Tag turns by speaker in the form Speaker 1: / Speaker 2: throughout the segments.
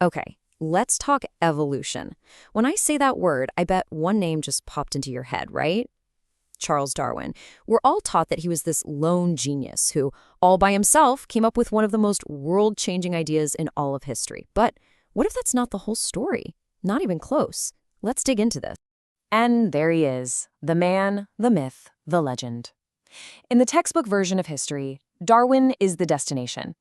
Speaker 1: Okay, let's talk evolution. When I say that word, I bet one name just popped into your head, right? Charles Darwin. We're all taught that he was this lone genius who, all by himself, came up with one of the most world-changing ideas in all of history. But what if that's not the whole story? Not even close. Let's dig into this.
Speaker 2: And there he is, the man, the myth, the legend. In the textbook version of history, Darwin is the destination.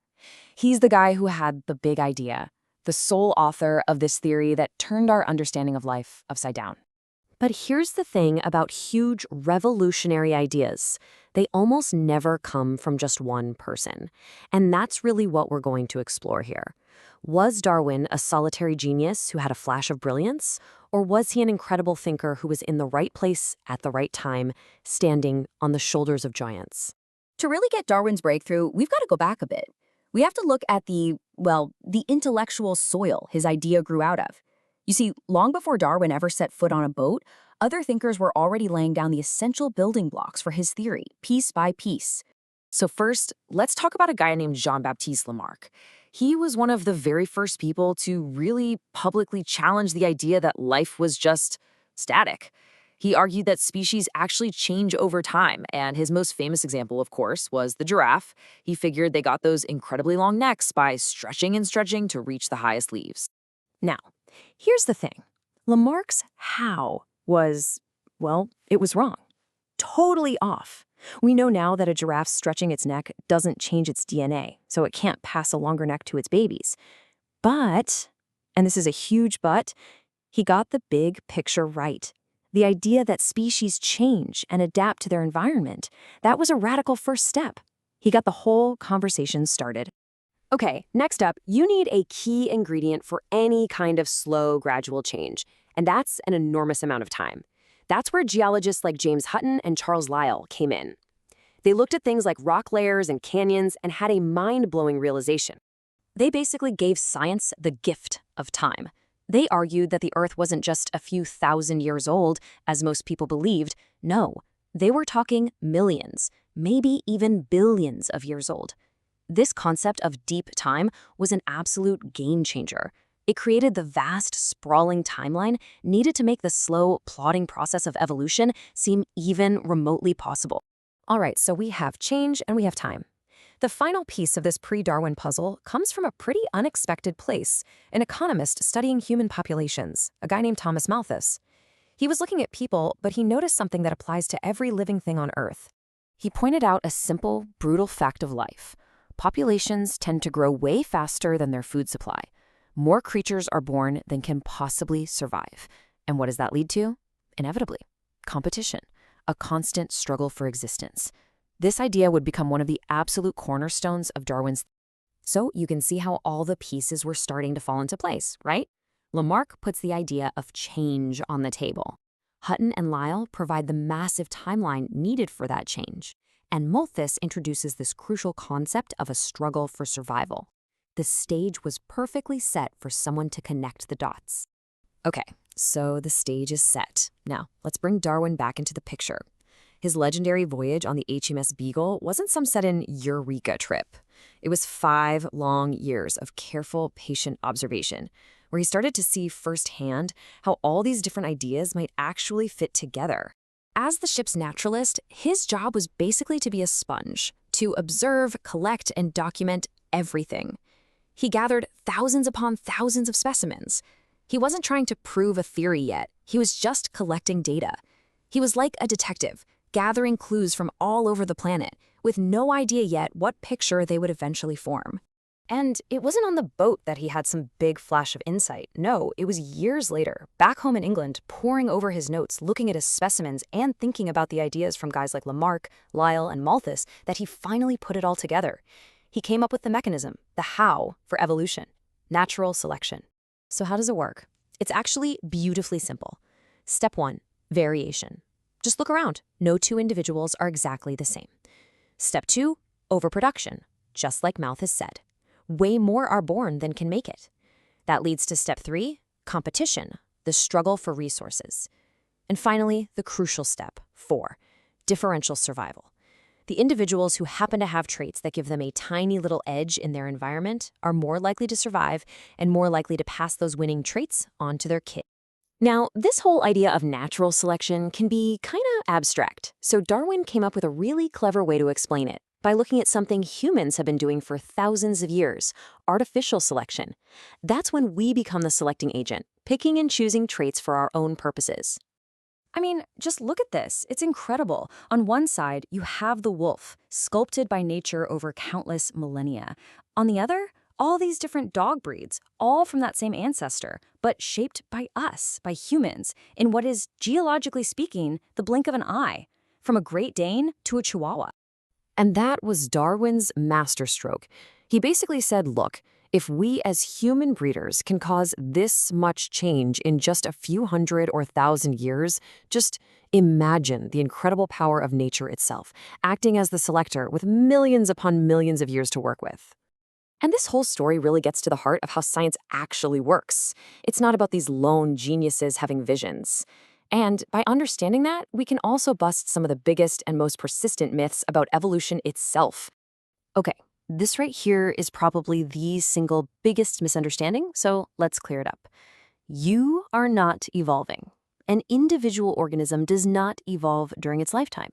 Speaker 2: He's the guy who had the big idea, the sole author of this theory that turned our understanding of life upside down.
Speaker 1: But here's the thing about huge revolutionary ideas. They almost never come from just one person. And that's really what we're going to explore here. Was Darwin a solitary genius who had a flash of brilliance? Or was he an incredible thinker who was in the right place at the right time, standing on the shoulders of giants?
Speaker 3: To really get Darwin's breakthrough, we've got to go back a bit. We have to look at the intellectual soil his idea grew out of. You see, long before Darwin ever set foot on a boat, other thinkers were already laying down the essential building blocks for his theory, piece by piece.
Speaker 2: So first, let's talk about a guy named Jean-Baptiste Lamarck. He was one of the very first people to really publicly challenge the idea that life was just static. He argued that species actually change over time, and his most famous example, of course, was the giraffe. He figured they got those incredibly long necks by stretching and stretching to reach the highest leaves.
Speaker 1: Now, here's the thing. Lamarck's how was, well, it was wrong. Totally off. We know now that a giraffe stretching its neck doesn't change its DNA, so it can't pass a longer neck to its babies. But, and this is a huge but, he got the big picture right. The idea that species change and adapt to their environment, that was a radical first step. He got the whole conversation started. Okay, next up, you need a key ingredient for any kind of slow, gradual change, and that's an enormous amount of time. That's where geologists like James Hutton and Charles Lyell came in. They looked at things like rock layers and canyons and had a mind-blowing realization. They basically gave science the gift of time. They argued that the Earth wasn't just a few thousand years old, as most people believed. No, they were talking millions, maybe even billions of years old. This concept of deep time was an absolute game changer. It created the vast, sprawling timeline needed to make the slow, plodding process of evolution seem even remotely possible. All right, so we have change and we have time. The final piece of this pre-Darwin puzzle comes from a pretty unexpected place, an economist studying human populations, a guy named Thomas Malthus. He was looking at people, but he noticed something that applies to every living thing on Earth. He pointed out a simple, brutal fact of life. Populations tend to grow way faster than their food supply. More creatures are born than can possibly survive. And what does that lead to? Inevitably, competition, a constant struggle for existence. This idea would become one of the absolute cornerstones of Darwin's. So you can see how all the pieces were starting to fall into place, right? Lamarck puts the idea of change on the table. Hutton and Lyell provide the massive timeline needed for that change. And Malthus introduces this crucial concept of a struggle for survival. The stage was perfectly set for someone to connect the dots. Okay, so the stage is set. Now, let's bring Darwin back into the picture. His legendary voyage on the HMS Beagle wasn't some sudden eureka trip. It was 5 long years of careful, patient observation, where he started to see firsthand how all these different ideas might actually fit together. As the ship's naturalist, his job was basically to be a sponge, to observe, collect, and document everything. He gathered thousands upon thousands of specimens. He wasn't trying to prove a theory yet. He was just collecting data. He was like a detective, gathering clues from all over the planet, with no idea yet what picture they would eventually form. And it wasn't on the boat that he had some big flash of insight. No, it was years later, back home in England, poring over his notes, looking at his specimens, and thinking about the ideas from guys like Lamarck, Lyell, and Malthus, that he finally put it all together. He came up with the mechanism, the how, for evolution, natural selection. So how does it work? It's actually beautifully simple. Step 1, variation. Just look around. No two individuals are exactly the same. Step 2, overproduction, just like Malthus said. Way more are born than can make it. That leads to step 3, competition, the struggle for resources. And finally, the crucial step 4, differential survival. The individuals who happen to have traits that give them a tiny little edge in their environment are more likely to survive and more likely to pass those winning traits on to their kids. Now, this whole idea of natural selection can be kind of abstract, so Darwin came up with a really clever way to explain it by looking at something humans have been doing for thousands of years: artificial selection. That's when we become the selecting agent, picking and choosing traits for our own purposes.
Speaker 3: I mean, just look at this. It's incredible. On one side, you have the wolf, sculpted by nature over countless millennia. On the other, all these different dog breeds, all from that same ancestor, but shaped by us, by humans, in what is, geologically speaking, the blink of an eye, from a Great Dane to a Chihuahua.
Speaker 2: And that was Darwin's masterstroke. He basically said, look, if we as human breeders can cause this much change in just a few hundred or thousand years, just imagine the incredible power of nature itself, acting as the selector with millions upon millions of years to work with. And this whole story really gets to the heart of how science actually works. It's not about these lone geniuses having visions. And by understanding that, we can also bust some of the biggest and most persistent myths about evolution itself. Okay, this right here is probably the single biggest misunderstanding, so let's clear it up. You are not evolving. An individual organism does not evolve during its lifetime.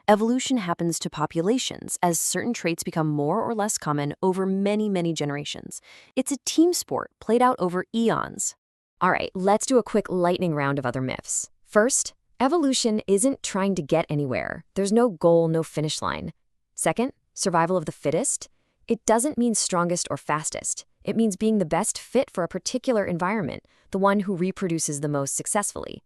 Speaker 2: Evolution happens to populations as certain traits become more or less common over many, many generations. It's a team sport played out over eons. All right, let's do a quick lightning round of other myths. First, evolution isn't trying to get anywhere. There's no goal, no finish line. Second, survival of the fittest. It doesn't mean strongest or fastest. It means being the best fit for a particular environment, the one who reproduces the most successfully.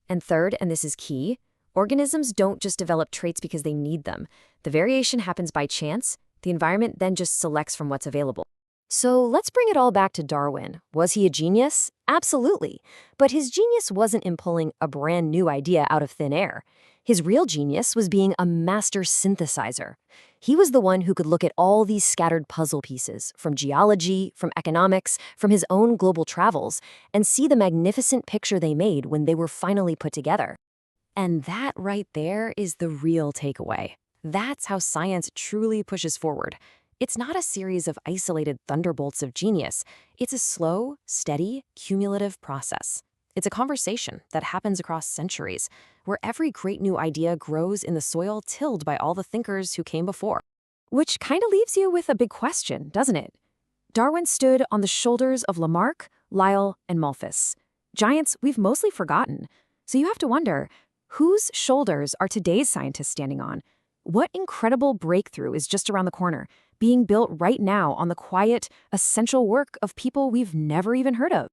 Speaker 2: And third, and this is key, organisms don't just develop traits because they need them. The variation happens by chance. The environment then just selects from what's available. So let's bring it all back to Darwin. Was he a genius? Absolutely. But his genius wasn't in pulling a brand new idea out of thin air. His real genius was being a master synthesizer. He was the one who could look at all these scattered puzzle pieces, from geology, from economics, from his own global travels, and see the magnificent picture they made when they were finally put together. And that right there is the real takeaway. That's how science truly pushes forward. It's not a series of isolated thunderbolts of genius. It's a slow, steady, cumulative process. It's a conversation that happens across centuries, where every great new idea grows in the soil tilled by all the thinkers who came before. Which kind of leaves you with a big question, doesn't it? Darwin stood on the shoulders of Lamarck, Lyell, and Malthus. Giants we've mostly forgotten. So you have to wonder, whose shoulders are today's scientists standing on? What incredible breakthrough is just around the corner, being built right now on the quiet, essential work of people we've never even heard of?